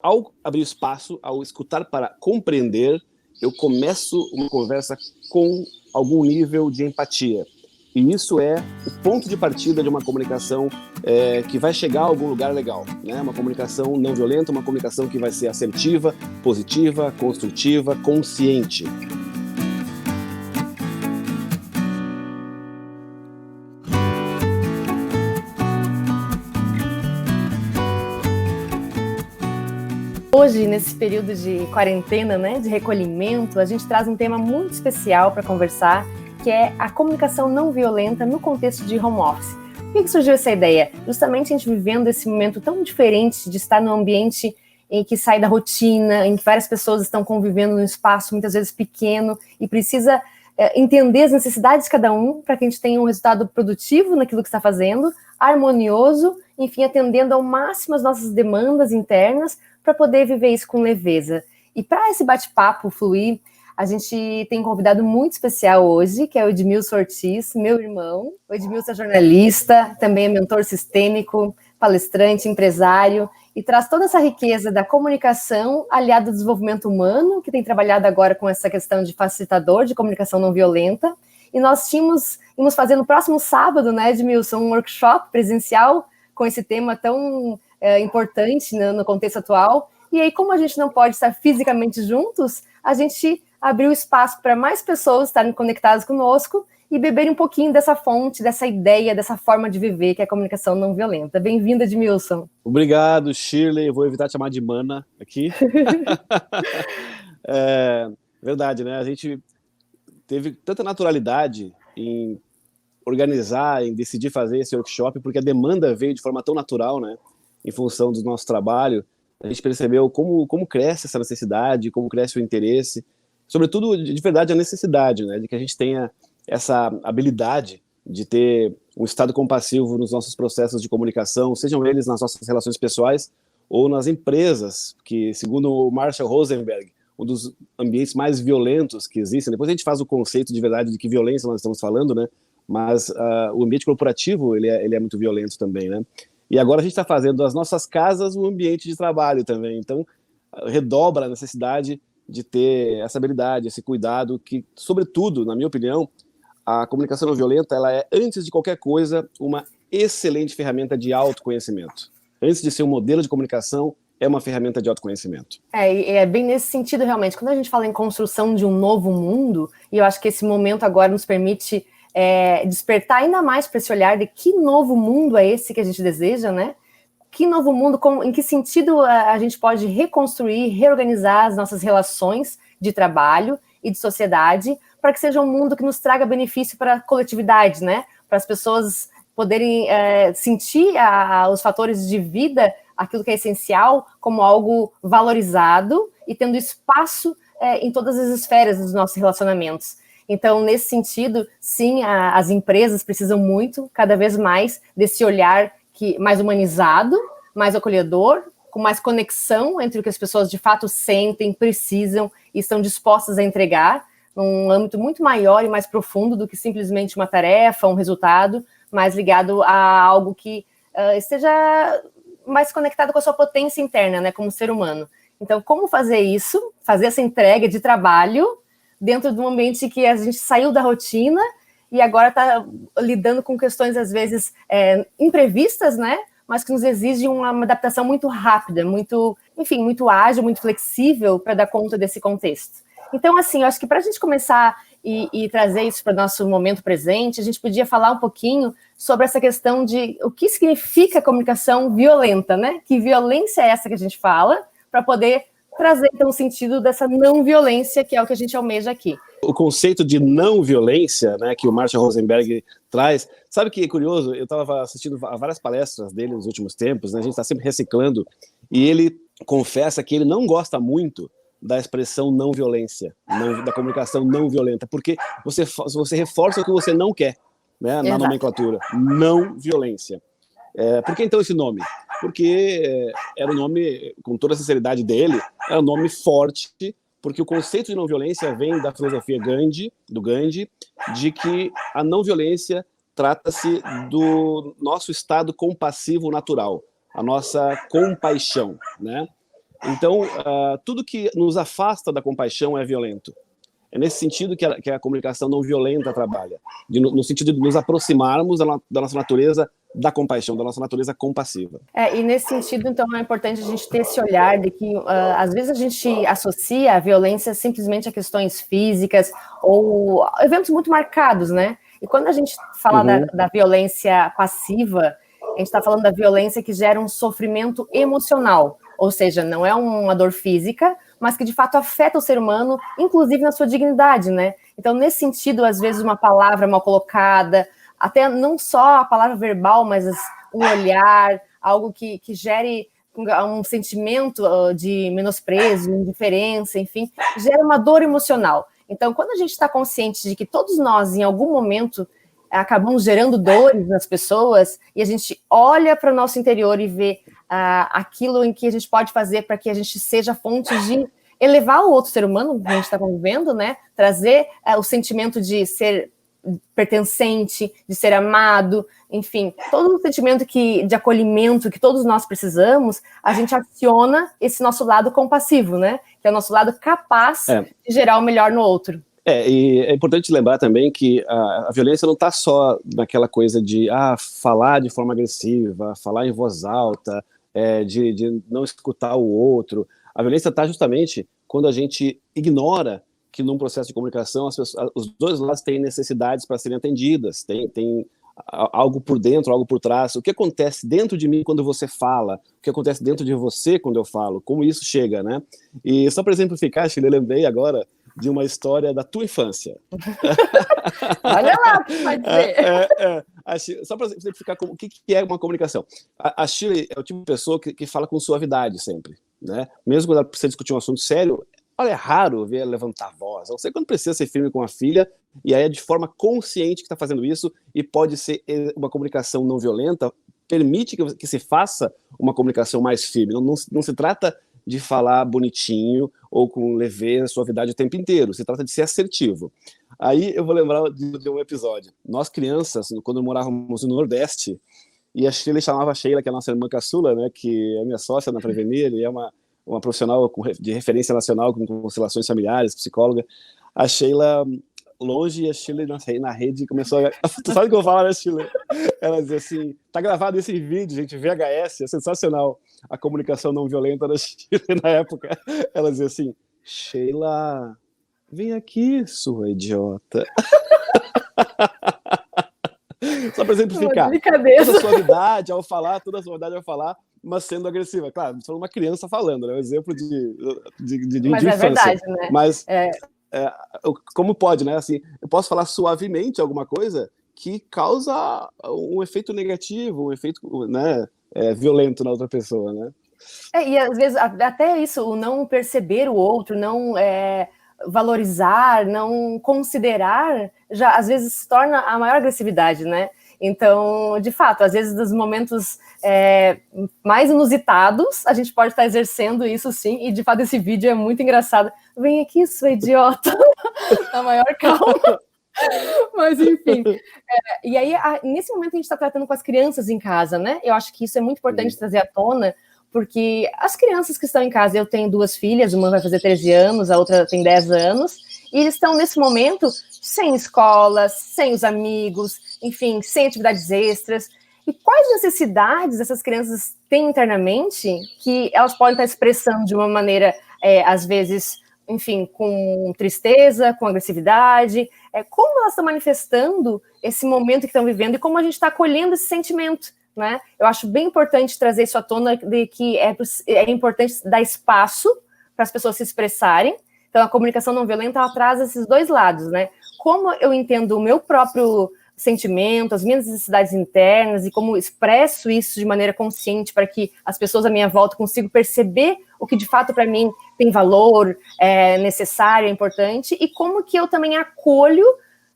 Ao abrir espaço, ao escutar para compreender, eu começo uma conversa com algum nível de empatia. E isso é o ponto de partida de uma comunicação que vai chegar a algum lugar legal, né? Uma comunicação não violenta, uma comunicação que vai ser assertiva, positiva, construtiva, consciente. Hoje, nesse período de quarentena, né, de recolhimento, a gente traz um tema muito especial para conversar, que é a comunicação não violenta no contexto de home office. Por que surgiu essa ideia? Justamente a gente vivendo esse momento tão diferente de estar num ambiente em que sai da rotina, em que várias pessoas estão convivendo num espaço muitas vezes pequeno e precisa entender as necessidades de cada um para que a gente tenha um resultado produtivo naquilo que está fazendo, harmonioso, enfim, atendendo ao máximo as nossas demandas internas para poder viver isso com leveza. E para esse bate-papo fluir, a gente tem um convidado muito especial hoje, que é o Edmilson Ortiz, meu irmão. O Edmilson é jornalista, também é mentor sistêmico, palestrante, empresário, e traz toda essa riqueza da comunicação aliada ao desenvolvimento humano, que tem trabalhado agora com essa questão de facilitador de comunicação não violenta. E nós íamos fazer no próximo sábado, né, Edmilson, um workshop presencial com esse tema tão importante, né, no contexto atual. E aí, como a gente não pode estar fisicamente juntos, a gente abriu espaço para mais pessoas estarem conectadas conosco e beberem um pouquinho dessa fonte, dessa ideia, dessa forma de viver, que é a comunicação não violenta. Bem-vinda, Edmilson. Obrigado, Shirley. Eu vou evitar de chamar de mana aqui. Verdade, né? A gente teve tanta naturalidade em organizar, em decidir fazer esse workshop, porque a demanda veio de forma tão natural, né? Em função do nosso trabalho. A gente percebeu como cresce essa necessidade, como cresce o interesse, sobretudo, de verdade, a necessidade, né? De que a gente tenha essa habilidade de ter um estado compassivo nos nossos processos de comunicação, sejam eles nas nossas relações pessoais ou nas empresas, que, segundo o Marshall Rosenberg, um dos ambientes mais violentos que existem. Depois a gente faz o conceito de verdade de que violência nós estamos falando, né? Mas o ambiente corporativo, ele é muito violento também, né? E agora a gente está fazendo das nossas casas um ambiente de trabalho também. Então, redobra a necessidade de ter essa habilidade, esse cuidado, que, sobretudo, na minha opinião, a comunicação não violenta, ela é, antes de qualquer coisa, uma excelente ferramenta de autoconhecimento. Antes de ser um modelo de comunicação, é uma ferramenta de autoconhecimento. É bem nesse sentido, realmente. Quando a gente fala em construção de um novo mundo, e eu acho que esse momento agora nos permite despertar ainda mais para esse olhar de que novo mundo é esse que a gente deseja, né? Que novo mundo, em que sentido a gente pode reconstruir, reorganizar as nossas relações de trabalho e de sociedade para que seja um mundo que nos traga benefício para a coletividade, né? Para as pessoas poderem sentir os fatores de vida, aquilo que é essencial, como algo valorizado e tendo espaço em todas as esferas dos nossos relacionamentos. Então, nesse sentido, sim, as empresas precisam muito, cada vez mais, desse olhar mais humanizado, mais acolhedor, com mais conexão entre o que as pessoas de fato sentem, precisam e estão dispostas a entregar, num âmbito muito maior e mais profundo do que simplesmente uma tarefa, um resultado, mais ligado a algo que esteja mais conectado com a sua potência interna, né, como ser humano. Então, como fazer isso, fazer essa entrega de trabalho dentro de um ambiente que a gente saiu da rotina e agora está lidando com questões, às vezes, imprevistas, né? Mas que nos exigem uma adaptação muito rápida, muito ágil, muito flexível para dar conta desse contexto. Então, assim, eu acho que para a gente começar e trazer isso para o nosso momento presente, a gente podia falar um pouquinho sobre essa questão de o que significa comunicação violenta, né? Que violência é essa que a gente fala, para poder trazer, então, o sentido dessa não violência, que é o que a gente almeja aqui. O conceito de não violência, né, que o Marshall Rosenberg traz, sabe que é curioso? Eu estava assistindo a várias palestras dele nos últimos tempos, né, a gente está sempre reciclando, e ele confessa que ele não gosta muito da expressão não violência, da comunicação não violenta, porque você reforça o que você não quer, né, na nomenclatura, não violência. Por que então esse nome? Porque era um nome, com toda a sinceridade dele, era um nome forte, porque o conceito de não violência vem da filosofia do Gandhi, de que a não violência trata-se do nosso estado compassivo natural, a nossa compaixão, né? Então, tudo que nos afasta da compaixão é violento. É nesse sentido que a comunicação não violenta trabalha, no sentido de nos aproximarmos da nossa natureza da compaixão, da nossa natureza compassiva. E nesse sentido, então, é importante a gente ter esse olhar de que, às vezes, a gente associa a violência simplesmente a questões físicas ou eventos muito marcados, né? E quando a gente fala da violência passiva, a gente está falando da violência que gera um sofrimento emocional, ou seja, não é uma dor física, mas que de fato afeta o ser humano, inclusive na sua dignidade, né? Então, nesse sentido, às vezes uma palavra mal colocada, até não só a palavra verbal, mas um olhar, algo que gere um sentimento de menosprezo, indiferença, enfim, gera uma dor emocional. Então, quando a gente está consciente de que todos nós, em algum momento, acabamos gerando dores nas pessoas, e a gente olha para o nosso interior e vê aquilo em que a gente pode fazer para que a gente seja fonte de elevar o outro ser humano que a gente está convivendo, né? Trazer o sentimento de ser pertencente, de ser amado, enfim, todo o sentimento de acolhimento que todos nós precisamos, a gente aciona esse nosso lado compassivo, né? Que é o nosso lado capaz de gerar o melhor no outro. E é importante lembrar também que a violência não está só naquela coisa de falar de forma agressiva, falar em voz alta, de não escutar o outro. A violência está justamente quando a gente ignora que num processo de comunicação os dois lados têm necessidades para serem atendidas, tem algo por dentro, algo por trás. O que acontece dentro de mim quando você fala? O que acontece dentro de você quando eu falo? Como isso chega, né? E só para exemplificar, Sheila, eu lembrei agora de uma história da tua infância. Olha lá, pode ser. Só para exemplificar o que é uma comunicação. A Shirley é o tipo de pessoa que fala com suavidade sempre, né? Mesmo quando ela precisa discutir um assunto sério, olha, é raro ver ela levantar a voz. Não sei quando precisa ser firme com a filha, e aí é de forma consciente que está fazendo isso, e pode ser uma comunicação não violenta, permite que se faça uma comunicação mais firme. Não se trata de falar bonitinho ou com leveza, suavidade o tempo inteiro. Se trata de ser assertivo. Aí eu vou lembrar de um episódio. Nós crianças, quando morávamos no Nordeste, e a Sheila chamava a Sheila, que é a nossa irmã caçula, né, que é minha sócia na Prevenir, e é uma profissional de referência nacional com constelações familiares, psicóloga. A Sheila longe e a Sheila na rede começou a... Tu sabe o que eu falo, né, Sheila? Ela dizia assim, tá gravado esse vídeo, gente, VHS, é sensacional. A comunicação não violenta da Sheila na época. Ela dizia assim, Sheila, vem aqui, sua idiota. Só para exemplificar, toda a suavidade ao falar, mas sendo agressiva. Claro, sou uma criança falando, né? Um exemplo de mas infância. É verdade, né? Mas como pode, né? Assim, eu posso falar suavemente alguma coisa que causa um efeito negativo, um efeito, né, violento na outra pessoa, né? E às vezes até isso, o não perceber o outro, não valorizar, não considerar, já às vezes se torna a maior agressividade, né? Então, de fato, às vezes nos momentos mais inusitados, a gente pode estar exercendo isso sim, e de fato esse vídeo é muito engraçado. Vem aqui, sua idiota, na maior calma. Mas enfim, e aí nesse momento a gente está tratando com as crianças em casa, né? Eu acho que isso é muito importante trazer à tona, porque as crianças que estão em casa, eu tenho 2 filhas, uma vai fazer 13 anos, a outra tem 10 anos, e eles estão nesse momento sem escola, sem os amigos, enfim, sem atividades extras. E quais necessidades essas crianças têm internamente que elas podem estar expressando de uma maneira, às vezes, enfim, com tristeza, com agressividade? Como elas estão manifestando esse momento que estão vivendo e como a gente está acolhendo esse sentimento, né? Eu acho bem importante trazer isso à tona, de que é importante dar espaço para as pessoas se expressarem. Então, a comunicação não violenta, ela traz esses dois lados, né? Como eu entendo o meu próprio sentimento, as minhas necessidades internas e como expresso isso de maneira consciente para que as pessoas à minha volta consigam perceber o que de fato para mim tem valor, é necessário, é importante, e como que eu também acolho,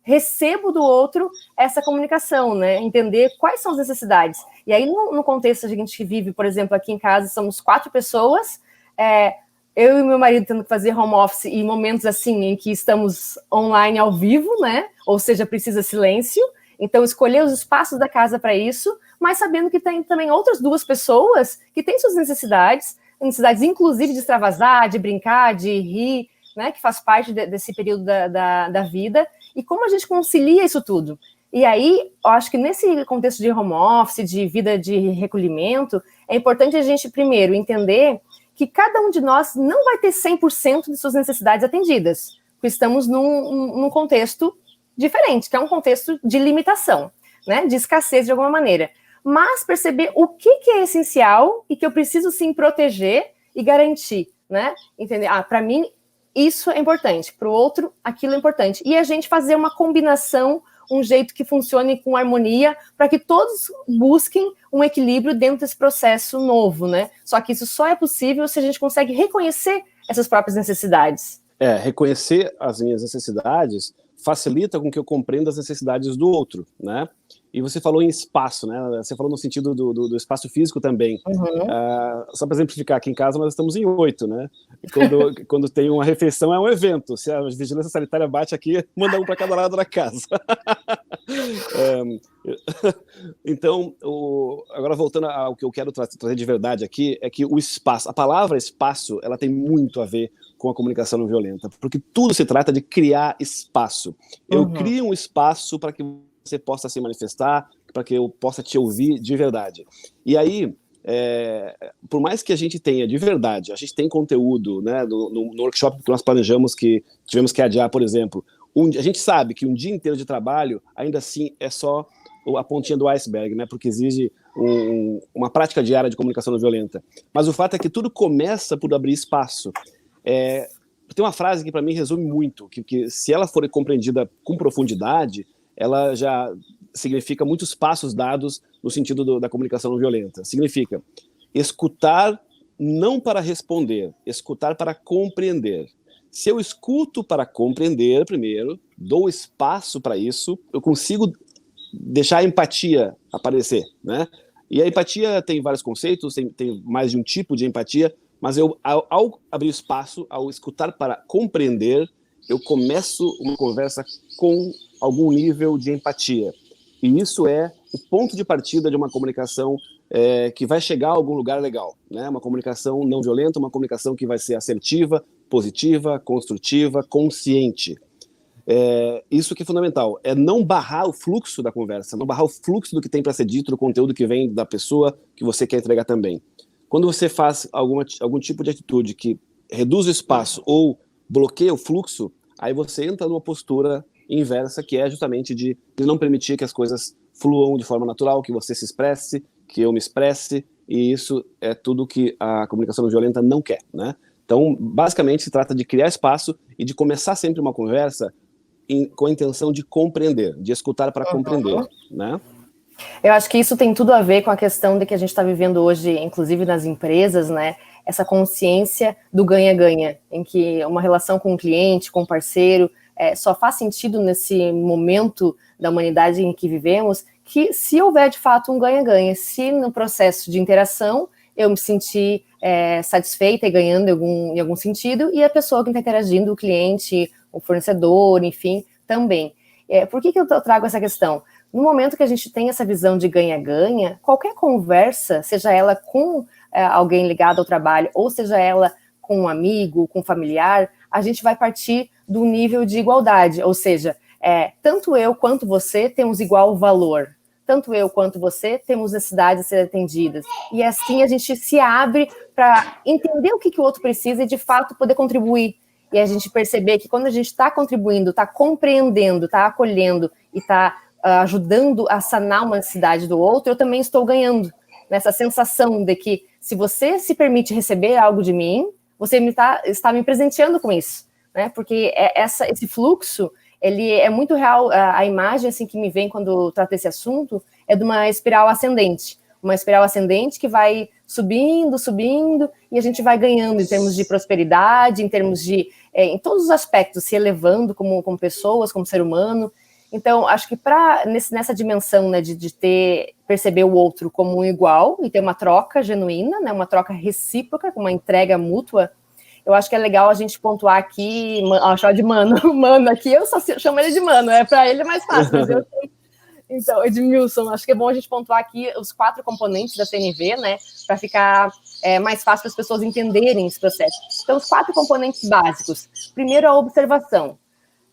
recebo do outro essa comunicação, né? Entender quais são as necessidades. E aí, no contexto a gente que vive, por exemplo, aqui em casa, somos 4 pessoas, eu e meu marido tendo que fazer home office e momentos assim em que estamos online ao vivo, né? Ou seja, precisa silêncio. Então, escolher os espaços da casa para isso, mas sabendo que tem também outras 2 pessoas que têm suas necessidades, necessidades, inclusive, de extravasar, de brincar, de rir, né, que faz parte desse período da vida, e como a gente concilia isso tudo. E aí, eu acho que nesse contexto de home office, de vida de recolhimento, é importante a gente, primeiro, entender que cada um de nós não vai ter 100% de suas necessidades atendidas, porque estamos num contexto diferente, que é um contexto de limitação, né, de escassez de alguma maneira. Mas perceber o que é essencial e que eu preciso, sim, proteger e garantir, né? Entender? Para mim, isso é importante, para o outro, aquilo é importante. E a gente fazer uma combinação, um jeito que funcione com harmonia, para que todos busquem um equilíbrio dentro desse processo novo, né? Só que isso só é possível se a gente consegue reconhecer essas próprias necessidades. Reconhecer as minhas necessidades facilita com que eu compreenda as necessidades do outro, né? E você falou em espaço, né? Você falou no sentido do espaço físico também. Só para exemplificar, aqui em casa nós estamos em 8, né? E quando tem uma refeição é um evento. Se a vigilância sanitária bate aqui, manda um para cada lado da casa. Então, agora voltando ao que eu quero trazer de verdade aqui, é que o espaço, a palavra espaço, ela tem muito a ver com a comunicação não violenta, porque tudo se trata de criar espaço. Eu crio um espaço para que você possa se manifestar, para que eu possa te ouvir de verdade. E aí, por mais que a gente tenha de verdade, a gente tem conteúdo, né, no workshop que nós planejamos, que tivemos que adiar, por exemplo, a gente sabe que um dia inteiro de trabalho, ainda assim, é só a pontinha do iceberg, né, porque exige uma prática diária de comunicação não violenta. Mas o fato é que tudo começa por abrir espaço. Tem uma frase que para mim resume muito, que se ela for compreendida com profundidade, ela já significa muitos passos dados no sentido da comunicação não violenta. Significa escutar não para responder, escutar para compreender. Se eu escuto para compreender primeiro, dou espaço para isso, eu consigo deixar a empatia aparecer, né? E a empatia tem vários conceitos, tem mais de um tipo de empatia, mas ao abrir espaço, ao escutar para compreender, eu começo uma conversa com algum nível de empatia. E isso é o ponto de partida de uma comunicação que vai chegar a algum lugar legal, né? Uma comunicação não violenta, uma comunicação que vai ser assertiva, positiva, construtiva, consciente. Isso que é fundamental, é não barrar o fluxo da conversa, não barrar o fluxo do que tem para ser dito, do conteúdo que vem da pessoa que você quer entregar também. Quando você faz algum tipo de atitude que reduz o espaço ou bloqueia o fluxo, aí você entra numa postura inversa, que é justamente de não permitir que as coisas fluam de forma natural, que você se expresse, que eu me expresse, e isso é tudo que a comunicação não violenta não quer, né? Então, basicamente, se trata de criar espaço e de começar sempre uma conversa com a intenção de compreender, de escutar para compreender, né? Eu acho que isso tem tudo a ver com a questão de que a gente está vivendo hoje, inclusive nas empresas, né? Essa consciência do ganha-ganha, em que uma relação com o cliente, com o parceiro, só faz sentido nesse momento da humanidade em que vivemos, que se houver de fato um ganha-ganha, se no processo de interação eu me sentir satisfeita e ganhando em algum sentido, e a pessoa que está interagindo, o cliente, o fornecedor, enfim, também. Por que eu trago essa questão? No momento que a gente tem essa visão de ganha-ganha, qualquer conversa, seja ela com alguém ligado ao trabalho, ou seja ela com um amigo, com um familiar, a gente vai partir do nível de igualdade, ou seja, tanto eu quanto você temos igual valor, tanto eu quanto você temos necessidades a serem atendidas, e assim a gente se abre para entender o que o outro precisa e de fato poder contribuir, e a gente perceber que quando a gente está contribuindo, está compreendendo, está acolhendo e está ajudando a sanar uma necessidade do outro, eu também estou ganhando, nessa sensação de que se você se permite receber algo de mim, você está me presenteando com isso, né? Porque esse fluxo, ele é muito real. A imagem assim, que me vem quando trato esse assunto é de uma espiral ascendente que vai subindo, e a gente vai ganhando em termos de prosperidade, em termos de, em todos os aspectos, se elevando como pessoas, como ser humano. Então, acho que nessa dimensão, né, de perceber o outro como um igual e ter uma troca genuína, né, uma troca recíproca, com uma entrega mútua, eu acho que é legal a gente pontuar aqui, chamar de mano aqui, eu só chamo ele de mano, para ele é mais fácil, mas eu Então, Edmilson, acho que é bom a gente pontuar aqui os 4 componentes da CNV, né, para ficar mais fácil para as pessoas entenderem esse processo. Então, os 4 componentes básicos. Primeiro, a observação.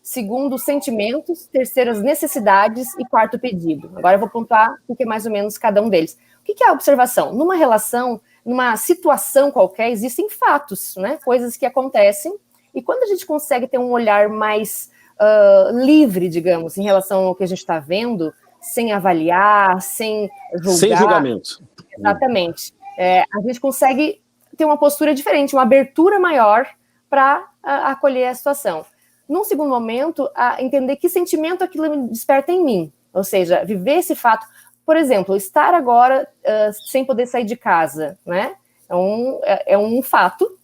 Segundo, os sentimentos. Terceiro, as necessidades. E quarto, o pedido. Agora eu vou pontuar o que é mais ou menos cada um deles. O que é a observação? Numa relação, numa situação qualquer, existem fatos, né, coisas que acontecem. E quando a gente consegue ter um olhar mais livre, digamos, em relação ao que a gente está vendo, sem avaliar, sem julgar. Sem julgamento. Exatamente. A gente consegue ter uma postura diferente, uma abertura maior para acolher a situação. Num segundo momento, entender que sentimento aquilo me desperta em mim. Ou seja, viver esse fato. Por exemplo, estar agora sem poder sair de casa, né? É um fato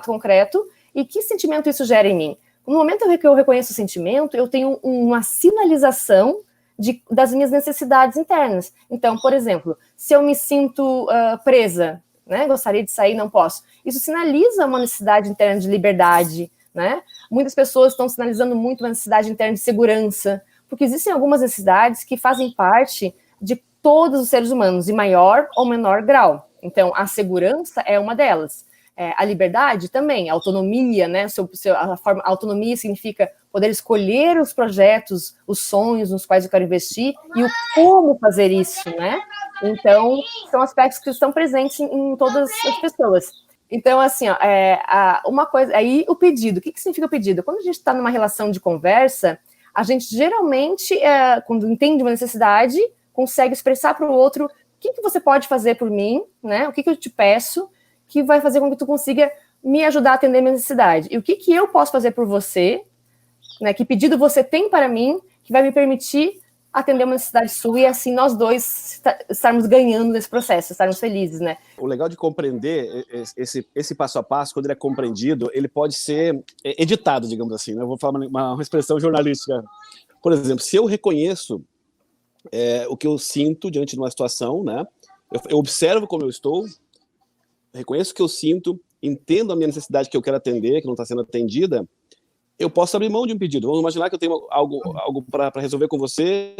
concreto. E que sentimento isso gera em mim? No momento que eu reconheço o sentimento, eu tenho uma sinalização das minhas necessidades internas. Então, por exemplo, se eu me sinto presa, né, gostaria de sair, não posso. Isso sinaliza uma necessidade interna de liberdade, né? Muitas pessoas estão sinalizando muito uma necessidade interna de segurança, porque existem algumas necessidades que fazem parte de todos os seres humanos, em maior ou menor grau. Então, a segurança é uma delas. A liberdade também, a autonomia, né? A autonomia significa poder escolher os projetos, os sonhos nos quais eu quero investir e o como fazer isso, né? Então, são aspectos que estão presentes em todas as pessoas. Então, assim, uma coisa, aí o pedido, o que significa o pedido? Quando a gente está numa relação de conversa, a gente geralmente, quando entende uma necessidade, consegue expressar para o outro o que você pode fazer por mim, né? O que eu te peço, que vai fazer com que tu consiga me ajudar a atender a minha necessidade. E o que eu posso fazer por você, né? Que pedido você tem para mim, que vai me permitir atender uma necessidade sua e assim nós dois estarmos ganhando nesse processo, estarmos felizes, né? O legal de compreender esse passo a passo, quando ele é compreendido, ele pode ser editado, digamos assim, né? Eu vou falar uma expressão jornalística. Por exemplo, se eu reconheço o que eu sinto diante de uma situação, né? Eu observo como eu estou, reconheço o que eu sinto, entendo a minha necessidade que eu quero atender, que não está sendo atendida, eu posso abrir mão de um pedido. Vamos imaginar que eu tenho algo para resolver com você,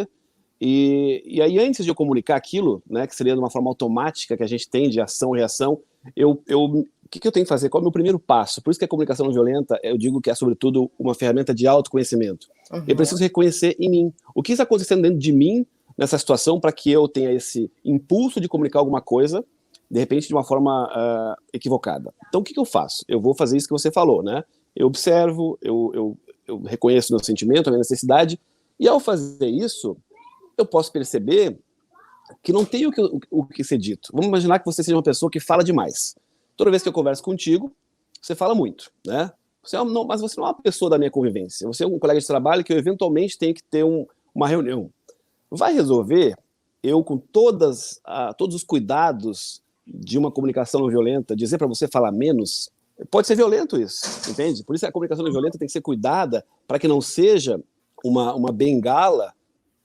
e aí antes de eu comunicar aquilo, né, que seria de uma forma automática que a gente tem de ação e reação, o que eu tenho que fazer? Qual é o meu primeiro passo? Por isso que a comunicação não violenta, eu digo que é sobretudo uma ferramenta de autoconhecimento. Uhum. Eu preciso reconhecer em mim. O que está acontecendo dentro de mim nessa situação para que eu tenha esse impulso de comunicar alguma coisa, de repente de uma forma equivocada. Então, o que eu faço? Eu vou fazer isso que você falou, né? Eu observo, eu reconheço o meu sentimento, a minha necessidade, e ao fazer isso, eu posso perceber que não tem o que ser dito. Vamos imaginar que você seja uma pessoa que fala demais. Toda vez que eu converso contigo, você fala muito, né? Mas você não é uma pessoa da minha convivência. Você é um colega de trabalho que eu eventualmente tenho que ter uma reunião. Vai resolver eu, com todos os cuidados de uma comunicação não violenta, dizer para você falar menos? Pode ser violento isso, entende? Por isso a comunicação não violenta tem que ser cuidada para que não seja uma bengala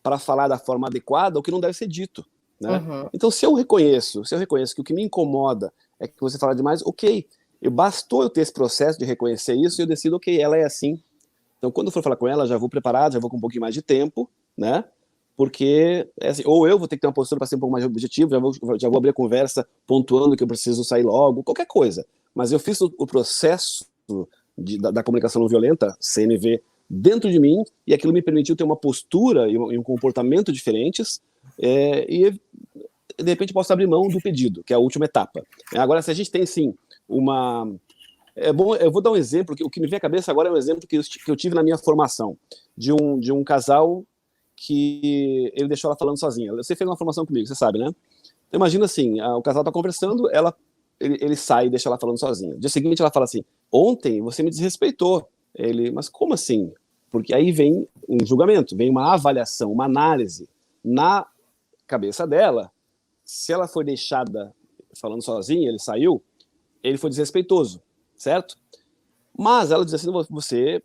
para falar da forma adequada o que não deve ser dito, né? Uhum. Então, se eu reconheço que o que me incomoda é que você fala demais, ok, bastou eu ter esse processo de reconhecer isso e eu decido, ok, ela é assim. Então, quando eu for falar com ela, já vou preparado, já vou com um pouquinho mais de tempo, né? Porque, assim, ou eu vou ter que ter uma postura para ser um pouco mais objetivo, já vou abrir a conversa pontuando que eu preciso sair logo, qualquer coisa. Mas eu fiz o processo da comunicação não violenta, CNV, dentro de mim, e aquilo me permitiu ter uma postura e um comportamento diferentes, e de repente posso abrir mão do pedido, que é a última etapa. Agora, se a gente tem, sim, é bom, eu vou dar um exemplo, o que me vem à cabeça agora é um exemplo que eu tive na minha formação, de um casal que ele deixou ela falando sozinha. Você fez uma formação comigo, você sabe, né? Então, imagina assim, o casal está conversando, ele sai e deixa ela falando sozinha. No dia seguinte ela fala assim, ontem você me desrespeitou. Mas como assim? Porque aí vem um julgamento, vem uma avaliação, uma análise. Na cabeça dela, se ela foi deixada falando sozinha, ele saiu, ele foi desrespeitoso, certo? Mas ela diz assim, você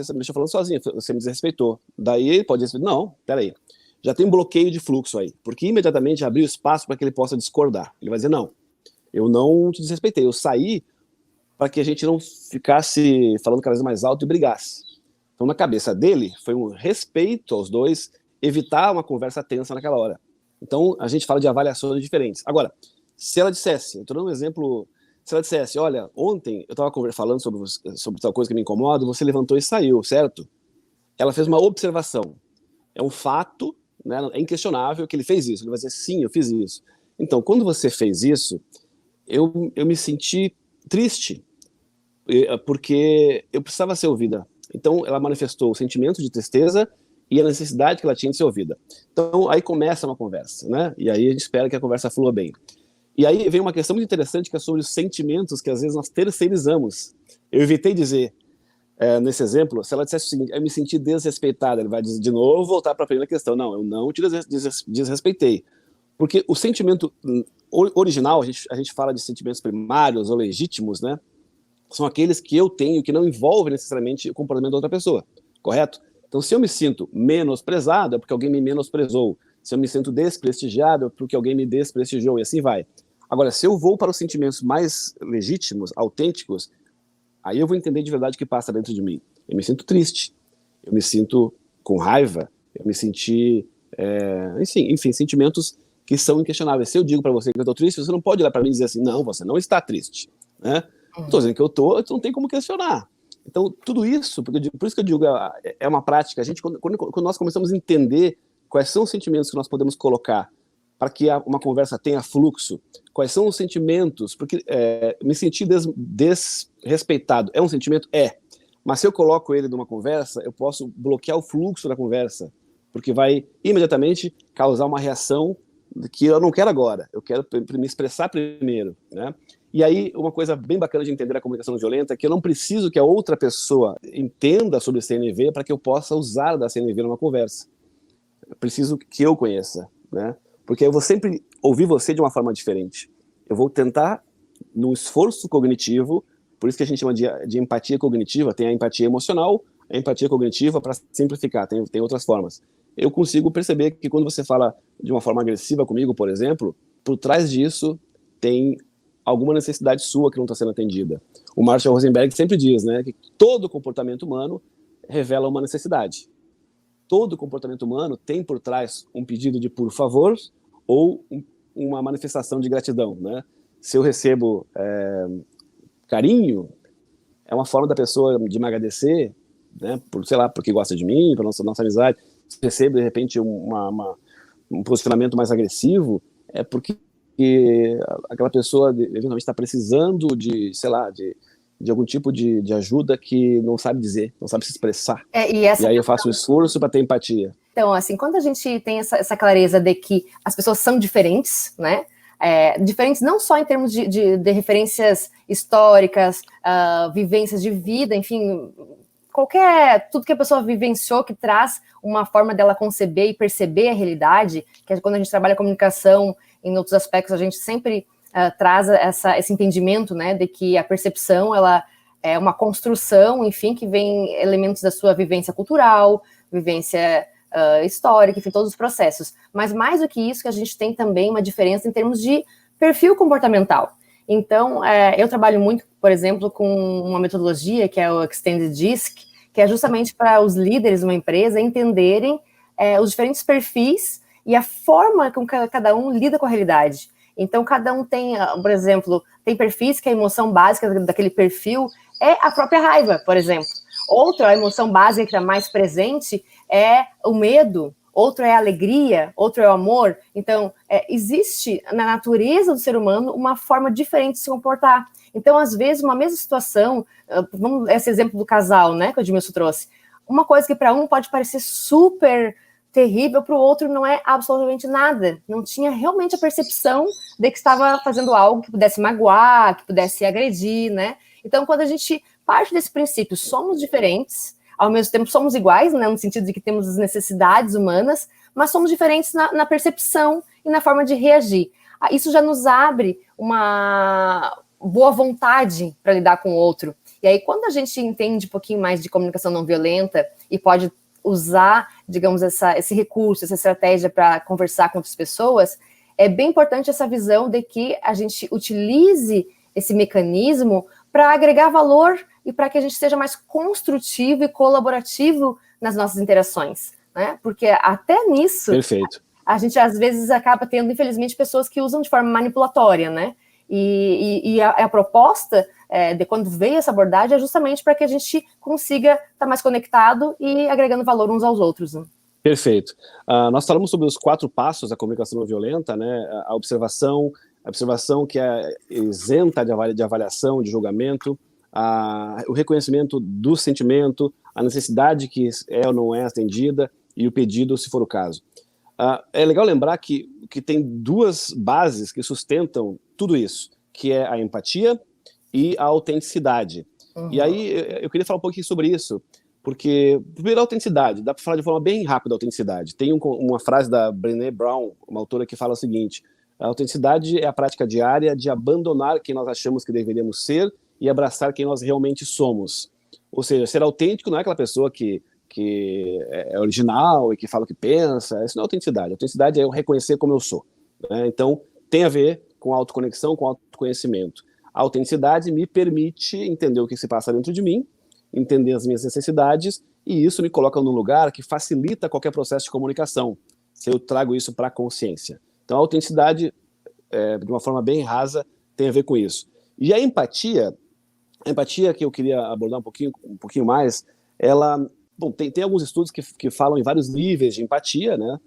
me deixou falando sozinha, você me desrespeitou. Daí ele pode dizer, não, peraí, já tem um bloqueio de fluxo aí, porque imediatamente abriu espaço para que ele possa discordar. Ele vai dizer, não, eu não te desrespeitei, eu saí para que a gente não ficasse falando cada vez mais alto e brigasse. Então, na cabeça dele, foi um respeito aos dois, evitar uma conversa tensa naquela hora. Então, a gente fala de avaliações diferentes. Agora, se ela dissesse, eu estou dando um exemplo, se ela dissesse, olha, ontem eu estava falando sobre tal coisa que me incomoda, você levantou e saiu, certo? Ela fez uma observação. É um fato, né, é inquestionável que ele fez isso. Ele vai dizer, sim, eu fiz isso. Então, quando você fez isso, eu me senti triste, porque eu precisava ser ouvida. Então, ela manifestou o sentimento de tristeza e a necessidade que ela tinha de ser ouvida. Então, aí começa uma conversa, né? E aí a gente espera que a conversa flua bem. E aí vem uma questão muito interessante, que é sobre os sentimentos que às vezes nós terceirizamos. Eu evitei dizer, nesse exemplo, se ela dissesse o seguinte, eu me senti desrespeitada, ele vai de novo voltar para a primeira questão. Não, eu não te desrespeitei. Porque o sentimento original, a gente fala de sentimentos primários ou legítimos, né? São aqueles que eu tenho que não envolvem necessariamente o comportamento da outra pessoa, correto? Então, se eu me sinto menosprezado, é porque alguém me menosprezou. Se eu me sinto desprestigiado, é porque alguém me desprestigiou, e assim vai. Agora, se eu vou para os sentimentos mais legítimos, autênticos, aí eu vou entender de verdade o que passa dentro de mim. Eu me sinto triste, eu me sinto com raiva, eu me senti... enfim, sentimentos que são inquestionáveis. Se eu digo para você que eu estou triste, você não pode olhar para mim e dizer assim, não, você não está triste, né? Estou dizendo que eu estou, então não tem como questionar. Então, tudo isso, por isso que eu digo, é uma prática. A gente, quando nós começamos a entender quais são os sentimentos que nós podemos colocar para que uma conversa tenha fluxo, quais são os sentimentos, porque me sentir desrespeitado é um sentimento? É. Mas se eu coloco ele numa conversa, eu posso bloquear o fluxo da conversa, porque vai imediatamente causar uma reação que eu não quero agora, eu quero me expressar primeiro, né? E aí, uma coisa bem bacana de entender a comunicação não violenta é que eu não preciso que a outra pessoa entenda sobre CNV para que eu possa usar da CNV numa conversa. Eu preciso que eu conheça, né? Porque eu vou sempre ouvir você de uma forma diferente. Eu vou tentar, num esforço cognitivo, por isso que a gente chama de empatia cognitiva, tem a empatia emocional, a empatia cognitiva, para simplificar, tem outras formas. Eu consigo perceber que quando você fala de uma forma agressiva comigo, por exemplo, por trás disso tem alguma necessidade sua que não está sendo atendida. O Marshall Rosenberg sempre diz, né, que todo comportamento humano revela uma necessidade. Todo comportamento humano tem por trás um pedido de por favor ou uma manifestação de gratidão, né? Se eu recebo carinho, é uma forma da pessoa de me agradecer, né, porque gosta de mim, pela nossa amizade. Se eu recebo, de repente, um posicionamento mais agressivo, é porque aquela pessoa eventualmente está precisando de algum tipo de ajuda que não sabe dizer, não sabe se expressar. E aí eu faço um esforço para ter empatia. Então, assim, quando a gente tem essa clareza de que as pessoas são diferentes, né? Diferentes não só em termos de referências históricas, vivências de vida, enfim, tudo que a pessoa vivenciou que traz uma forma dela conceber e perceber a realidade, que é quando a gente trabalha comunicação, em outros aspectos a gente sempre traz esse entendimento, né, de que a percepção, ela é uma construção, enfim, que vem elementos da sua vivência cultural, vivência histórica, enfim, todos os processos. Mas mais do que isso, que a gente tem também uma diferença em termos de perfil comportamental. Então, eu trabalho muito, por exemplo, com uma metodologia que é o Extended DISC, que é justamente para os líderes de uma empresa entenderem os diferentes perfis e a forma com que cada um lida com a realidade. Então, cada um tem, por exemplo, tem perfis que a emoção básica daquele perfil é a própria raiva, por exemplo. Outra, a emoção básica que está mais presente é o medo, outro é a alegria, outro é o amor. Então, existe na natureza do ser humano uma forma diferente de se comportar. Então, às vezes, uma mesma situação, esse exemplo do casal, né, que o Edmilson trouxe, uma coisa que para um pode parecer super terrível, para o outro não é absolutamente nada. Não tinha realmente a percepção de que estava fazendo algo que pudesse magoar, que pudesse agredir, né? Então, quando a gente parte desse princípio, somos diferentes, ao mesmo tempo somos iguais, né, no sentido de que temos as necessidades humanas, mas somos diferentes na percepção e na forma de reagir. Isso já nos abre uma boa vontade para lidar com o outro. E aí, quando a gente entende um pouquinho mais de comunicação não violenta e pode usar, digamos, esse recurso, essa estratégia para conversar com outras pessoas, é bem importante essa visão de que a gente utilize esse mecanismo para agregar valor e para que a gente seja mais construtivo e colaborativo nas nossas interações. né? Porque até nisso, Perfeito. A gente às vezes acaba tendo, infelizmente, pessoas que usam de forma manipulatória, né? E a proposta de quando veio essa abordagem é justamente para que a gente consiga estar mais conectado e agregando valor uns aos outros. Né? Perfeito. Nós falamos sobre os 4 passos da comunicação não violenta, né? A observação que é isenta de avaliação, de julgamento, o reconhecimento do sentimento, a necessidade que é ou não é atendida e o pedido, se for o caso. É legal lembrar que tem 2 bases que sustentam tudo isso, que é a empatia e a autenticidade. Uhum. E aí eu queria falar um pouquinho sobre isso, porque, primeiro, a autenticidade, dá para falar de forma bem rápida a autenticidade. Tem uma frase da Brené Brown, uma autora, que fala o seguinte: a autenticidade é a prática diária de abandonar quem nós achamos que deveríamos ser e abraçar quem nós realmente somos. Ou seja, ser autêntico não é aquela pessoa que é original e que fala o que pensa. Isso não é autenticidade. A autenticidade é eu reconhecer como eu sou. Né? Então, tem a ver com a autoconexão, com autoconhecimento. A autenticidade me permite entender o que se passa dentro de mim, entender as minhas necessidades, e isso me coloca num lugar que facilita qualquer processo de comunicação, se eu trago isso para a consciência. Então, a autenticidade, de uma forma bem rasa, tem a ver com isso. E a empatia que eu queria abordar um pouquinho mais, ela... Bom, tem alguns estudos que falam em vários níveis de empatia, né?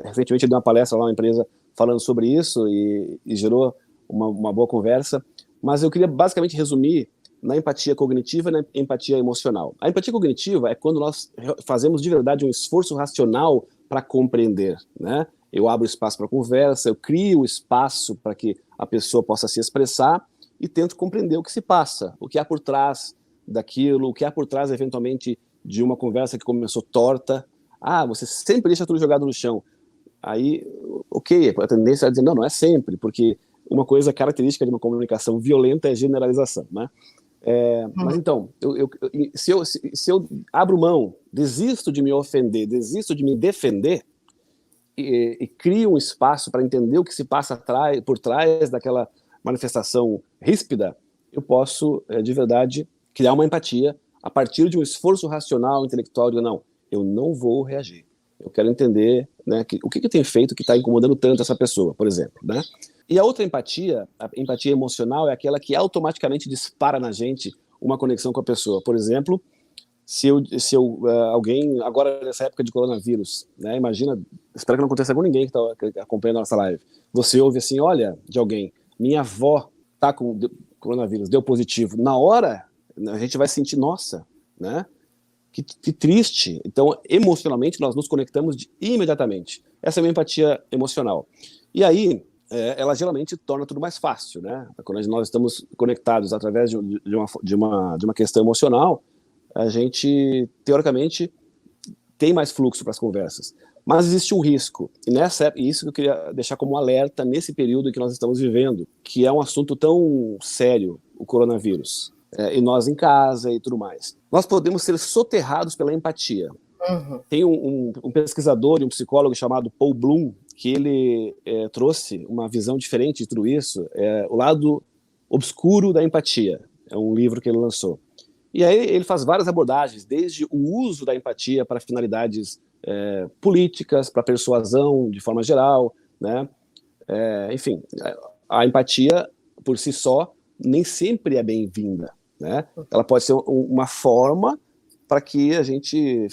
Recentemente eu dei uma palestra lá na empresa falando sobre isso e gerou uma boa conversa, mas eu queria basicamente resumir na empatia cognitiva e na empatia emocional. A empatia cognitiva é quando nós fazemos de verdade um esforço racional para compreender, né? Eu abro espaço para conversa, eu crio espaço para que a pessoa possa se expressar e tento compreender o que se passa, o que há por trás daquilo, o que há por trás, eventualmente, de uma conversa que começou torta. Você sempre deixa tudo jogado no chão. Aí, ok, a tendência é dizer, não é sempre, porque uma coisa característica de uma comunicação violenta é generalização, né? Mas então, se eu abro mão, desisto de me ofender, desisto de me defender, e crio um espaço para entender o que se passa por trás daquela manifestação ríspida, eu posso, de verdade, criar uma empatia a partir de um esforço racional, intelectual, de não, eu não vou reagir. Eu quero entender, né, o que tem feito que está incomodando tanto essa pessoa, por exemplo. Né? E a outra empatia, a empatia emocional, é aquela que automaticamente dispara na gente uma conexão com a pessoa. Por exemplo, se alguém, agora nessa época de coronavírus, né, imagina, espero que não aconteça com ninguém que está acompanhando a nossa live, você ouve assim, olha, de alguém, minha avó está com coronavírus, deu positivo. Na hora, a gente vai sentir, nossa, né? Que triste. Então, emocionalmente, nós nos conectamos imediatamente. Essa é a minha empatia emocional. E aí, ela geralmente torna tudo mais fácil, né? Quando nós estamos conectados através de uma questão emocional, a gente, teoricamente, tem mais fluxo para as conversas. Mas existe um risco. E isso que eu queria deixar como alerta nesse período que nós estamos vivendo, que é um assunto tão sério, o coronavírus. E nós em casa e tudo mais. Nós podemos ser soterrados pela empatia. Uhum. Tem um pesquisador e um psicólogo chamado Paul Bloom, que ele trouxe uma visão diferente de tudo isso, o lado obscuro da empatia. É um livro que ele lançou. E aí ele faz várias abordagens, desde o uso da empatia para finalidades políticas, para persuasão de forma geral, né? Enfim, a empatia por si só nem sempre é bem-vinda. Né? Ela pode ser uma forma para que a gente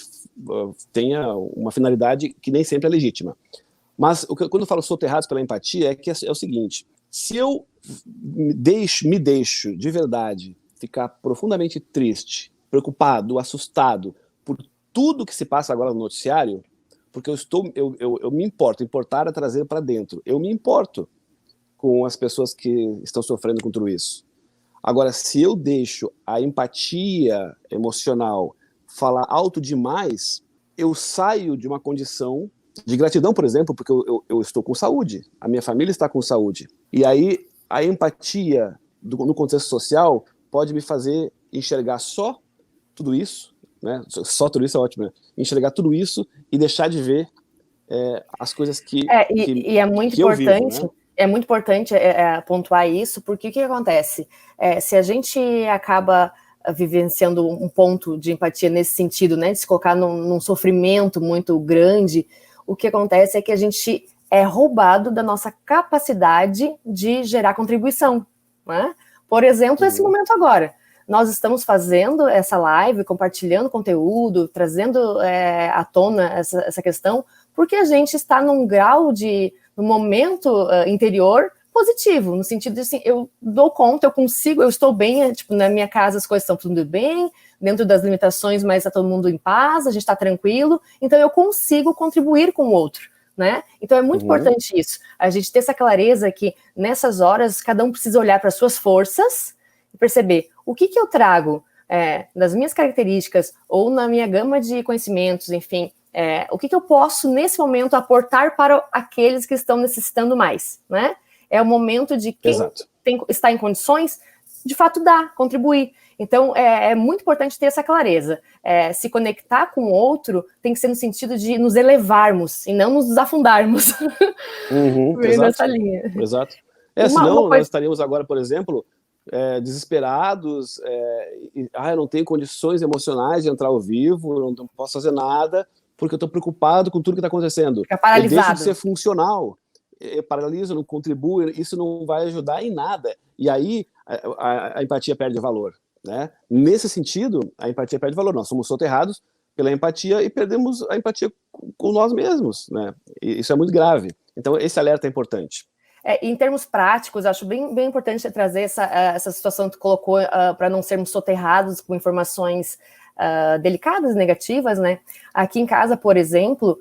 tenha uma finalidade que nem sempre é legítima. Mas quando eu falo soterrados pela empatia, é o seguinte: se eu me deixo de verdade ficar profundamente triste, preocupado, assustado por tudo que se passa agora no noticiário, porque eu me importo, importar é trazer para dentro, eu me importo com as pessoas que estão sofrendo com tudo isso. Agora, se eu deixo a empatia emocional falar alto demais, eu saio de uma condição de gratidão, por exemplo, porque eu estou com saúde, a minha família está com saúde. E aí, a empatia no contexto social pode me fazer enxergar só tudo isso, né? Só tudo isso é ótimo, né? Enxergar tudo isso e deixar de ver as coisas que é muito importante. Vivo, né? É muito importante pontuar isso, porque o que acontece? Se a gente acaba vivenciando um ponto de empatia nesse sentido, né, de se colocar num sofrimento muito grande, o que acontece é que a gente é roubado da nossa capacidade de gerar contribuição, né? Por exemplo, nesse momento agora, nós estamos fazendo essa live, compartilhando conteúdo, trazendo à tona essa questão, porque a gente está num grau no momento interior positivo, no sentido de assim, eu dou conta, eu consigo, eu estou bem, tipo, na minha casa as coisas estão tudo bem, dentro das limitações, mas está todo mundo em paz, a gente está tranquilo, então eu consigo contribuir com o outro, né? Então é muito importante isso, a gente ter essa clareza que nessas horas cada um precisa olhar para as suas forças e perceber o que eu trago das minhas características ou na minha gama de conhecimentos, enfim, o que eu posso nesse momento aportar para aqueles que estão necessitando mais, né? É o momento de quem está em condições, de fato, contribuir. Então, é muito importante ter essa clareza. Se conectar com o outro tem que ser no sentido de nos elevarmos e não nos desafundarmos. Nessa linha. Exato. Senão, nós estaríamos agora, por exemplo, desesperados, eu não tenho condições emocionais de entrar ao vivo, eu não posso fazer nada, porque eu estou preocupado com tudo que está acontecendo. Fica paralisado. Eu deixo de ser funcional. Paralisa, não contribui, isso não vai ajudar em nada. E aí a empatia perde valor, né? Nesse sentido, a empatia perde valor. Nós somos soterrados pela empatia e perdemos a empatia com nós mesmos, né? E isso é muito grave. Então, esse alerta é importante. Em termos práticos, acho bem importante trazer essa situação que tu colocou para não sermos soterrados com informações delicadas, negativas, né? Aqui em casa, por exemplo,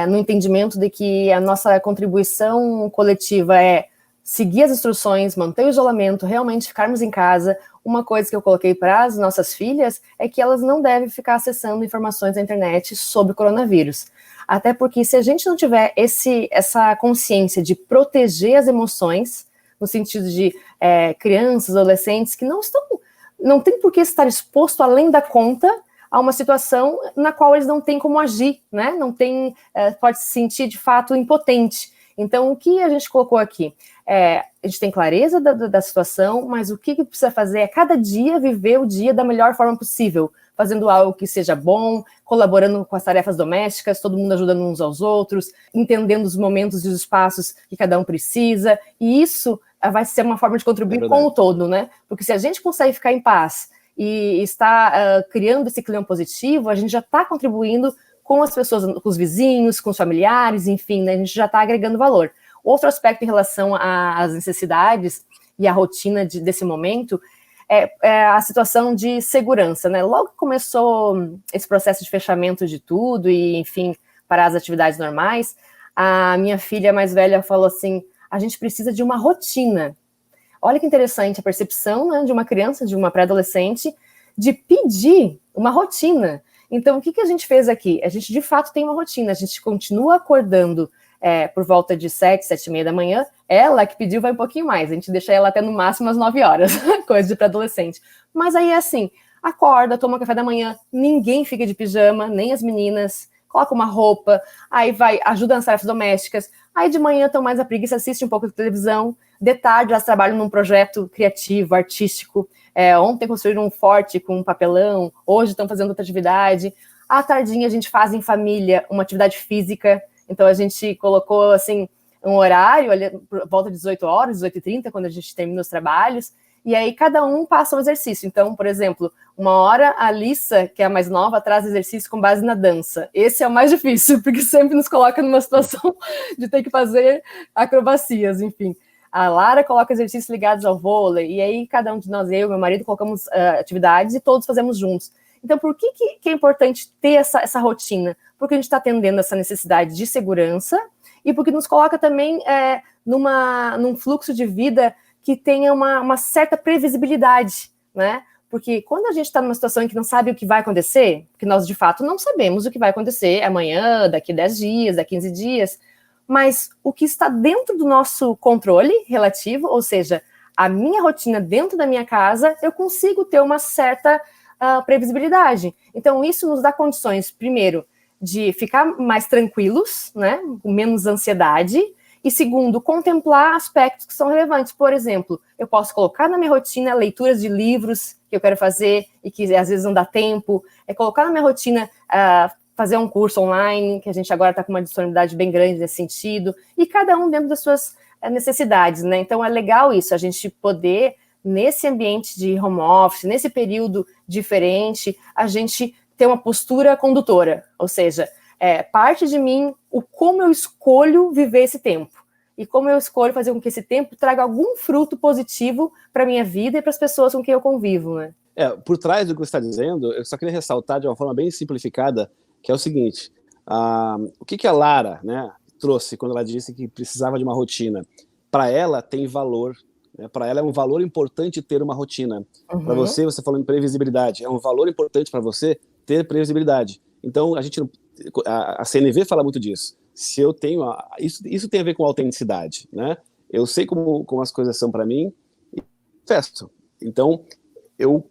no entendimento de que a nossa contribuição coletiva é seguir as instruções, manter o isolamento, realmente ficarmos em casa. Uma coisa que eu coloquei para as nossas filhas é que elas não devem ficar acessando informações na internet sobre o coronavírus. Até porque se a gente não tiver essa consciência de proteger as emoções, no sentido de crianças, adolescentes que não tem por que estar exposto além da conta a uma situação na qual eles não têm como agir, né? Não tem, pode se sentir de fato impotente. Então, o que a gente colocou aqui? A gente tem clareza da situação, mas o que precisa fazer é cada dia viver o dia da melhor forma possível, fazendo algo que seja bom, colaborando com as tarefas domésticas, todo mundo ajudando uns aos outros, entendendo os momentos e os espaços que cada um precisa, e isso vai ser uma forma de contribuir com o todo, né? Porque se a gente consegue ficar em paz e está criando esse clima positivo, a gente já está contribuindo com as pessoas, com os vizinhos, com os familiares, enfim, né, a gente já está agregando valor. Outro aspecto em relação às necessidades e à rotina desse momento é a situação de segurança, né? Logo que começou esse processo de fechamento de tudo e, enfim, para as atividades normais, a minha filha mais velha falou assim, a gente precisa de uma rotina. Olha que interessante a percepção, né, de uma criança, de uma pré-adolescente, de pedir uma rotina. Então, o que a gente fez aqui? A gente, de fato, tem uma rotina. A gente continua acordando por volta de 7h30 da manhã. Ela que pediu vai um pouquinho mais. A gente deixa ela até no máximo às 9 horas, coisa de pré-adolescente. Mas aí é assim, acorda, toma café da manhã, ninguém fica de pijama, nem as meninas, coloca uma roupa, aí vai, ajuda nas tarefas domésticas. Aí de manhã estão mais a preguiça, assiste um pouco de televisão. De tarde, elas trabalham num projeto criativo, artístico. Ontem construíram um forte com um papelão, hoje estão fazendo outra atividade. À tardinha, a gente faz em família uma atividade física. Então, a gente colocou, assim, um horário, ali, por volta de 18 horas, 18h30, quando a gente termina os trabalhos. E aí, cada um passa um exercício. Então, por exemplo, uma hora, a Alissa, que é a mais nova, traz exercício com base na dança. Esse é o mais difícil, porque sempre nos coloca numa situação de ter que fazer acrobacias, enfim. A Lara coloca exercícios ligados ao vôlei, e aí cada um de nós, eu e meu marido, colocamos atividades e todos fazemos juntos. Então, por que é importante ter essa rotina? Porque a gente está atendendo essa necessidade de segurança e porque nos coloca também num fluxo de vida que tenha uma certa previsibilidade, né? Porque quando a gente está numa situação em que não sabe o que vai acontecer, porque nós, de fato, não sabemos o que vai acontecer amanhã, daqui 10 dias, daqui 15 dias, mas o que está dentro do nosso controle relativo, ou seja, a minha rotina dentro da minha casa, eu consigo ter uma certa previsibilidade. Então, isso nos dá condições, primeiro, de ficar mais tranquilos, né, com menos ansiedade, E segundo, contemplar aspectos que são relevantes. Por exemplo, eu posso colocar na minha rotina leituras de livros que eu quero fazer e que às vezes não dá tempo, colocar na minha rotina fazer um curso online, que a gente agora está com uma disponibilidade bem grande nesse sentido, e cada um dentro das suas necessidades, né? Então é legal isso, a gente poder, nesse ambiente de home office, nesse período diferente, a gente ter uma postura condutora, ou seja, parte de mim, como eu escolho viver esse tempo, e como eu escolho fazer com que esse tempo traga algum fruto positivo para a minha vida e para as pessoas com quem eu convivo, né? Por trás do que você está dizendo, eu só queria ressaltar de uma forma bem simplificada, que é o seguinte, o que a Lara, né, trouxe quando ela disse que precisava de uma rotina? Para ela tem valor, né? Para ela é um valor importante ter uma rotina. Para você falou em previsibilidade, é um valor importante para você ter previsibilidade. Então, a CNV fala muito disso. Se eu tenho... Isso tem a ver com autenticidade, né? Eu sei como as coisas são para mim e festo. Então, eu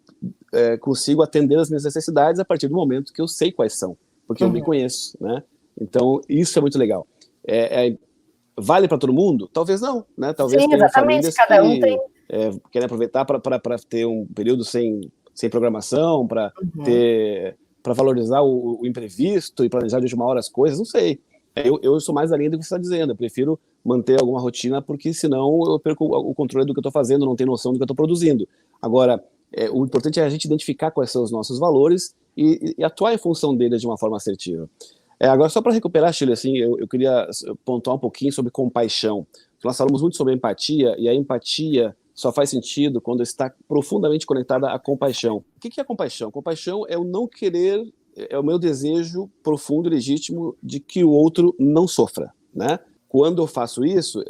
consigo atender as minhas necessidades a partir do momento que eu sei quais são, porque eu me conheço, né? Então, isso é muito legal. Vale para todo mundo? Talvez não, né? Talvez Sim, tenha exatamente, famílias cada um tem... querem aproveitar para ter um período sem programação, para valorizar o imprevisto e planejar de última hora as coisas, não sei. Eu sou mais da linha do que você está dizendo, eu prefiro manter alguma rotina, porque senão eu perco o controle do que eu estou fazendo, não tenho noção do que eu estou produzindo. Agora, o importante é a gente identificar quais são os nossos valores e atuar em função deles de uma forma assertiva. Agora, só para recuperar, Shirley, assim, eu queria pontuar um pouquinho sobre compaixão. Nós falamos muito sobre empatia, e a empatia só faz sentido quando está profundamente conectada à compaixão. O que é a compaixão? Compaixão é o não querer, é o meu desejo profundo e legítimo de que o outro não sofra, né? Quando eu faço isso,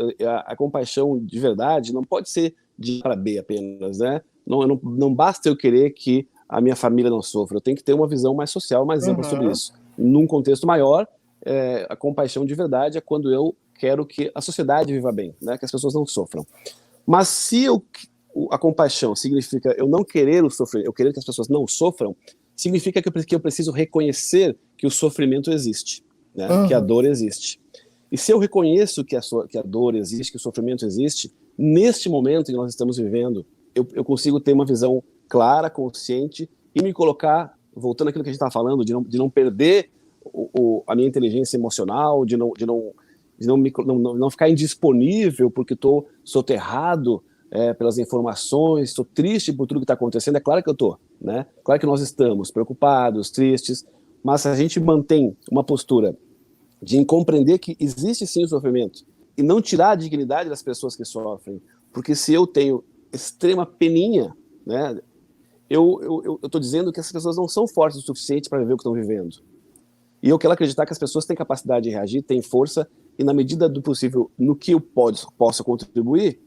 a compaixão de verdade não pode ser de A para B apenas, né? Não basta eu querer que a minha família não sofra, eu tenho que ter uma visão mais social, mais ampla sobre isso. Num contexto maior, a compaixão de verdade é quando eu quero que a sociedade viva bem, né? Que as pessoas não sofram. Mas se a compaixão significa eu não querer o sofrimento, eu querer que as pessoas não sofram, significa que eu preciso reconhecer que o sofrimento existe, né? Que a dor existe. E se eu reconheço que a dor existe, que o sofrimento existe, neste momento que nós estamos vivendo, eu consigo ter uma visão clara, consciente e me colocar, voltando àquilo que a gente estava falando, de não perder a minha inteligência emocional, de não ficar indisponível porque estou soterrado pelas informações, estou triste por tudo que está acontecendo. É claro que eu estou, né? Claro que nós estamos preocupados, tristes, mas se a gente mantém uma postura de compreender que existe sim o sofrimento e não tirar a dignidade das pessoas que sofrem, porque se eu tenho extrema peninha, né, eu estou dizendo que essas pessoas não são fortes o suficiente para viver o que estão vivendo. E eu quero acreditar que as pessoas têm capacidade de reagir, têm força, e na medida do possível, no que eu possa contribuir,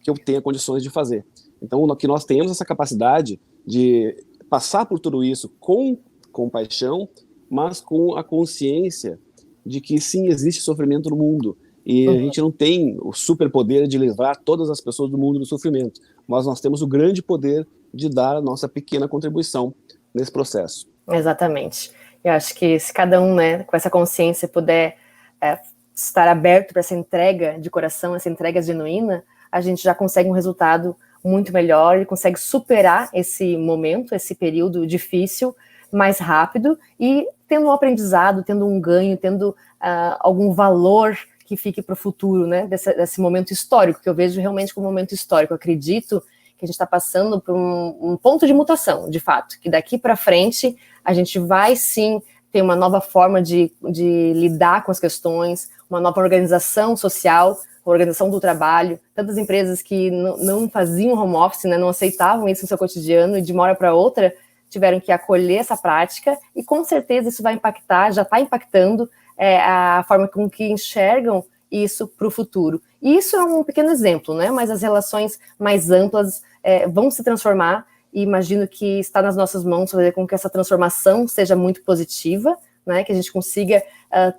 que eu tenha condições de fazer. Então, que nós tenhamos essa capacidade de passar por tudo isso com compaixão, mas com a consciência de que sim, existe sofrimento no mundo. E a gente não tem o superpoder de livrar todas as pessoas do mundo do sofrimento, mas nós temos o grande poder de dar a nossa pequena contribuição nesse processo. Exatamente. Eu acho que se cada um, né, com essa consciência puder estar aberto para essa entrega de coração, essa entrega genuína, a gente já consegue um resultado muito melhor e consegue superar esse momento, esse período difícil mais rápido e tendo um aprendizado, tendo um ganho, tendo algum valor que fique para o futuro, né, desse momento histórico, que eu vejo realmente como um momento histórico. Eu acredito que a gente está passando por um ponto de mutação, de fato, que daqui para frente a gente vai sim ter uma nova forma de lidar com as questões, uma nova organização social, organização do trabalho. Tantas empresas que não faziam home office, né, não aceitavam isso no seu cotidiano e de uma hora para outra tiveram que acolher essa prática e com certeza isso vai impactar, já está impactando a forma com que enxergam isso para o futuro. E isso é um pequeno exemplo, né? Mas as relações mais amplas vão se transformar e imagino que está nas nossas mãos fazer com que essa transformação seja muito positiva, né? Que a gente consiga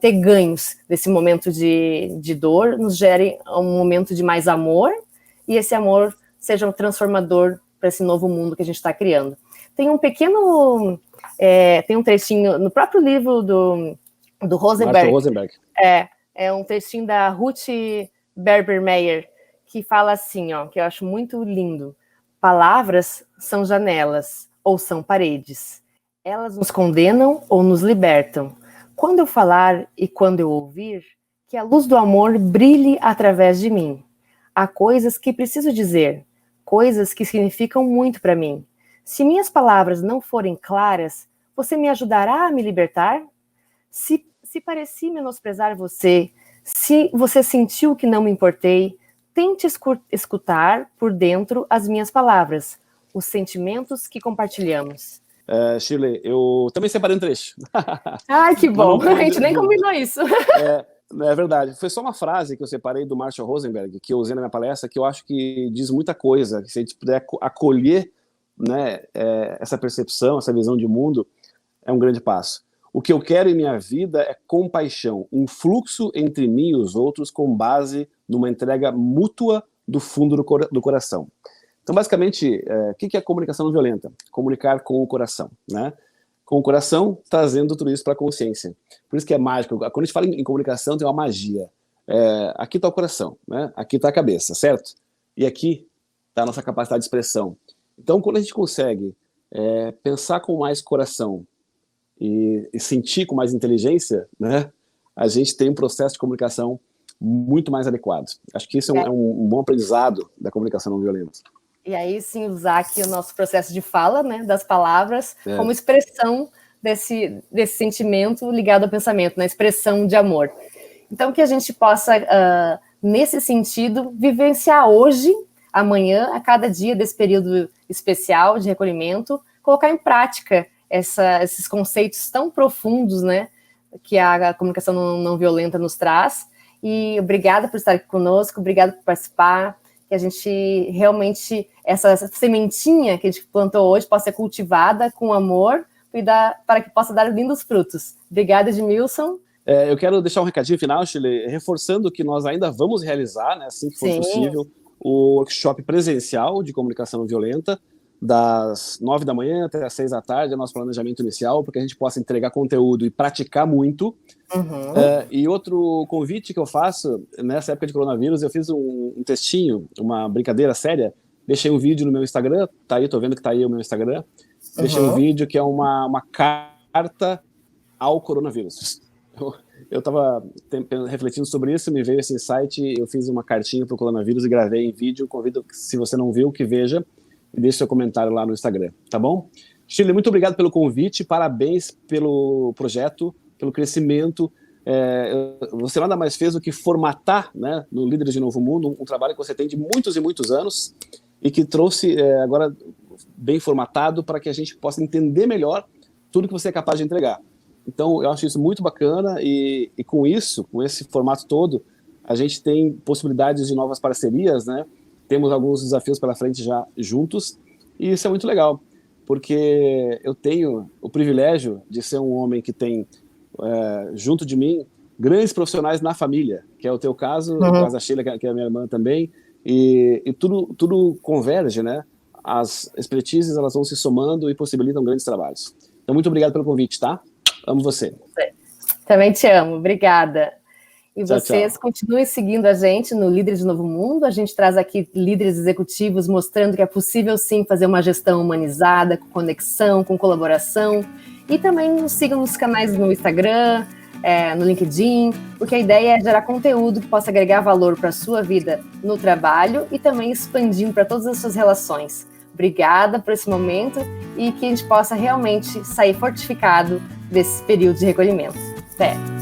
ter ganhos desse momento de dor, nos gere um momento de mais amor e esse amor seja um transformador para esse novo mundo que a gente está criando. Tem um pequeno, tem um trechinho no próprio livro do Rosenberg. Marshall Rosenberg. é um textinho da Ruth Berbermeyer, que fala assim, ó, que eu acho muito lindo. Palavras são janelas ou são paredes. Elas nos condenam ou nos libertam. Quando eu falar e quando eu ouvir, que a luz do amor brilhe através de mim. Há coisas que preciso dizer, coisas que significam muito para mim. Se minhas palavras não forem claras, você me ajudará a me libertar? Se pareci menosprezar você, se você sentiu que não me importei, tente escutar por dentro as minhas palavras, os sentimentos que compartilhamos. Shirley, eu também separei um trecho. Ai, que bom, a gente nem combinou isso. É verdade. Foi só uma frase que eu separei do Marshall Rosenberg, que eu usei na minha palestra, que eu acho que diz muita coisa. Que se a gente puder acolher, né, essa percepção, essa visão de mundo, é um grande passo. O que eu quero em minha vida é compaixão, um fluxo entre mim e os outros com base numa entrega mútua do fundo do coração. Então, basicamente, o que é comunicação não violenta? Comunicar com o coração, né? Com o coração, trazendo tudo isso para a consciência. Por isso que é mágico. Quando a gente fala em comunicação, tem uma magia. Aqui está o coração, né? Aqui está a cabeça, certo? E aqui está a nossa capacidade de expressão. Então, quando a gente consegue pensar com mais coração e sentir com mais inteligência, né? A gente tem um processo de comunicação muito mais adequado. Acho que isso é um bom aprendizado da comunicação não violenta. E aí sim usar aqui o nosso processo de fala, né, das palavras, como expressão desse sentimento ligado ao pensamento, na expressão de amor. Então que a gente possa, nesse sentido, vivenciar hoje, amanhã, a cada dia desse período especial de recolhimento, colocar em prática esses conceitos tão profundos, né, que a comunicação não violenta nos traz. E obrigada por estar aqui conosco, obrigada por participar, que a gente realmente, essa sementinha que a gente plantou hoje possa ser cultivada com amor para que possa dar lindos frutos. Obrigada, Edmilson. Eu quero deixar um recadinho final, Shirley, reforçando que nós ainda vamos realizar, né, assim que for possível, o workshop presencial de comunicação não violenta, das 9 da manhã até as 6 da tarde, é nosso planejamento inicial, para que a gente possa entregar conteúdo e praticar muito. E outro convite que eu faço, nessa época de coronavírus, eu fiz um textinho, uma brincadeira séria, deixei um vídeo no meu Instagram, tá aí, tô vendo que tá aí o meu Instagram, deixei um vídeo que é uma carta ao coronavírus. Eu estava refletindo sobre isso, me veio esse insight, eu fiz uma cartinha para o coronavírus e gravei em vídeo, convido, se você não viu, que veja, e deixe seu comentário lá no Instagram, tá bom? Shirley, muito obrigado pelo convite, parabéns pelo projeto, pelo crescimento. Você nada mais fez do que formatar, né, no Líderes de Novo Mundo, um trabalho que você tem de muitos e muitos anos e que trouxe agora bem formatado para que a gente possa entender melhor tudo que você é capaz de entregar. Então, eu acho isso muito bacana e com isso, com esse formato todo, a gente tem possibilidades de novas parcerias, né? Temos alguns desafios pela frente já juntos e isso é muito legal, porque eu tenho o privilégio de ser um homem que tem, junto de mim, grandes profissionais na família, que é o teu caso, o caso da Sheila, que é a minha irmã também, e tudo converge, né? As expertises, elas vão se somando e possibilitam grandes trabalhos. Então, muito obrigado pelo convite, tá? Amo você. Também te amo, obrigada. E tchau, vocês tchau. Continuem seguindo a gente no Líderes de Novo Mundo. A gente traz aqui líderes executivos mostrando que é possível sim fazer uma gestão humanizada, com conexão, com colaboração. E também nos sigam nos canais no Instagram, no LinkedIn, porque a ideia é gerar conteúdo que possa agregar valor para a sua vida no trabalho e também expandindo para todas as suas relações. Obrigada por esse momento e que a gente possa realmente sair fortificado desse período de recolhimento. Até!